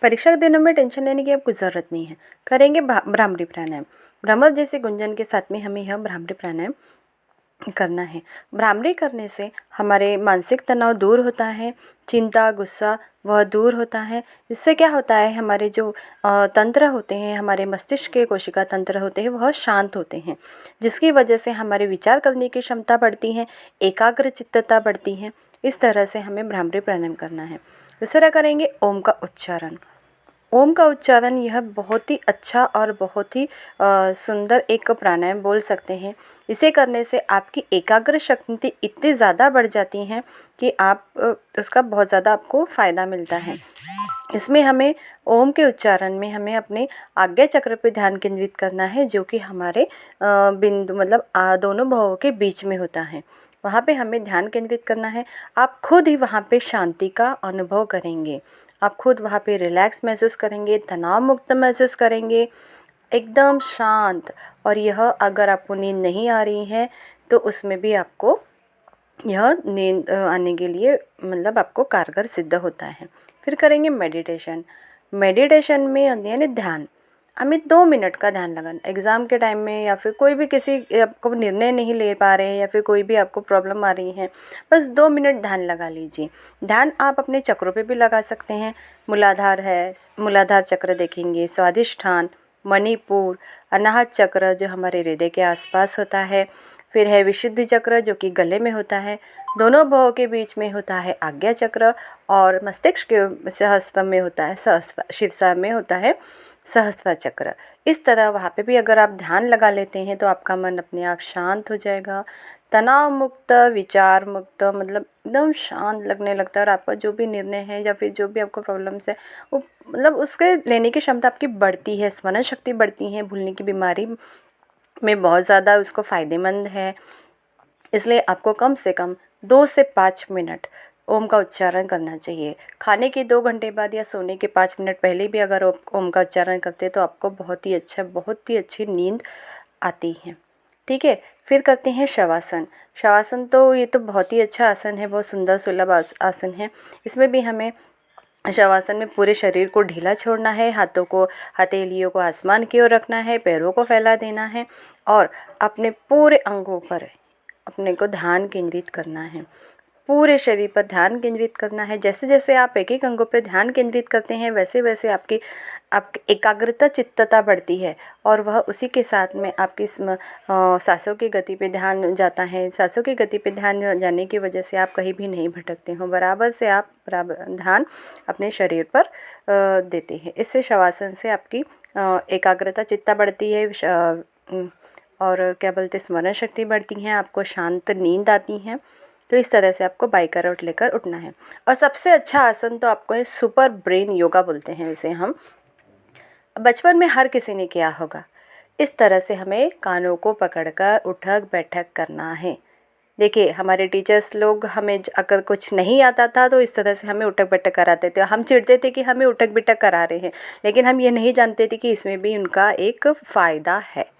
परीक्षा के दिनों में टेंशन लेने की आपको ज़रूरत नहीं है। करेंगे भ्रामरी प्राणायाम। भ्रमर जैसे गुंजन के साथ में हमें यह भ्रामरी प्राणायाम करना है। भ्रामरी करने से हमारे मानसिक तनाव दूर होता है, चिंता, गुस्सा वह दूर होता है। इससे क्या होता है, हमारे जो तंत्र होते हैं, हमारे मस्तिष्क के कोशिका तंत्र होते हैं, वह शांत होते हैं, जिसकी वजह से हमारे विचार करने की क्षमता बढ़ती है, एकाग्र चित्तता बढ़ती है। इस तरह से हमें भ्रामरी प्राणायाम करना है। दूसरा करेंगे ओम का उच्चारण। ओम का उच्चारण यह बहुत ही अच्छा और बहुत ही सुंदर एक प्राणायाम बोल सकते हैं। इसे करने से आपकी एकाग्र शक्ति इतनी ज़्यादा बढ़ जाती है कि आप उसका बहुत ज़्यादा आपको फ़ायदा मिलता है। इसमें हमें ओम के उच्चारण में हमें अपने आज्ञा चक्र पे ध्यान केंद्रित करना है, जो कि हमारे बिंदु मतलब दोनों भवों के बीच में होता है। वहाँ पे हमें ध्यान केंद्रित करना है। आप खुद ही वहाँ पे शांति का अनुभव करेंगे। आप खुद वहाँ पे रिलैक्स महसूस करेंगे, तनाव मुक्त महसूस करेंगे, एकदम शांत। और यह अगर आपको नींद नहीं आ रही है तो उसमें भी आपको यह नींद आने के लिए मतलब आपको कारगर सिद्ध होता है। फिर करेंगे मेडिटेशन। मेडिटेशन में यानी ध्यान। हमें 2 मिनट का ध्यान लगाना। एग्ज़ाम के टाइम में या फिर कोई भी किसी आपको निर्णय नहीं ले पा रहे हैं या फिर कोई भी आपको प्रॉब्लम आ रही है, बस 2 मिनट ध्यान लगा लीजिए। ध्यान आप अपने चक्रों पे भी लगा सकते हैं। मूलाधार है, मूलाधार चक्र देखेंगे, स्वादिष्ठान, मणिपुर, अनाहत चक्र जो हमारे हृदय के आसपास होता है। फिर है विशुद्धि चक्र जो कि गले में होता है। दोनों भवों के बीच में होता है आज्ञा चक्र, और मस्तिष्क के सहस्त्र में होता है शीर्षा में होता है सहस्त्र चक्र। इस तरह वहाँ पे भी अगर आप ध्यान लगा लेते हैं तो आपका मन अपने आप शांत हो जाएगा, तनाव मुक्त, विचार मुक्त, मतलब एकदम शांत लगने लगता है। और आपका जो भी निर्णय है या फिर जो भी आपको प्रॉब्लम्स है वो मतलब उसके लेने की क्षमता आपकी बढ़ती है, स्मरण शक्ति बढ़ती है, भूलने की बीमारी में बहुत ज़्यादा उसको फ़ायदेमंद है। इसलिए आपको कम से कम 2 से 5 मिनट ओम का उच्चारण करना चाहिए। खाने के 2 घंटे बाद या सोने के 5 मिनट पहले भी अगर ओम का उच्चारण करते हैं तो आपको बहुत ही अच्छी नींद आती है। ठीक है। फिर करते हैं शवासन। शवासन तो ये तो बहुत ही अच्छा आसन है, बहुत सुंदर सुलभ आसन है। इसमें भी हमें शवासन में पूरे शरीर को ढीला छोड़ना है, हाथों को, हथेलियों को आसमान की ओर रखना है, पैरों को फैला देना है और अपने पूरे अंगों पर अपने को ध्यान केंद्रित करना है। पूरे शरीर पर ध्यान केंद्रित करना है। जैसे जैसे आप एक एक अंगों पर ध्यान केंद्रित करते हैं वैसे वैसे आपकी एकाग्रता चित्तता बढ़ती है और वह उसी के साथ में आपकी सांसों की गति पे ध्यान जाता है। सांसों की गति पे ध्यान जाने की वजह से आप कहीं भी नहीं भटकते हो, बराबर से आप बराबर ध्यान अपने शरीर पर देते हैं। इससे शवासन से आपकी एकाग्रता चित्ता बढ़ती है और क्या बोलते स्मरण शक्ति बढ़ती है, आपको शांत नींद आती है। तो इस तरह से आपको बाई करवट लेकर उठना है। और सबसे अच्छा आसन तो आपको है सुपर ब्रेन योगा बोलते हैं इसे हम। बचपन में हर किसी ने किया होगा। इस तरह से हमें कानों को पकड़कर उठक बैठक करना है। देखिए हमारे टीचर्स लोग हमें अगर कुछ नहीं आता था तो इस तरह से हमें उठक बैठक कराते थे। हम चिढ़ते थे कि हमें उठक बैठक करा रहे हैं, लेकिन हम ये नहीं जानते थे कि इसमें भी उनका एक फ़ायदा है।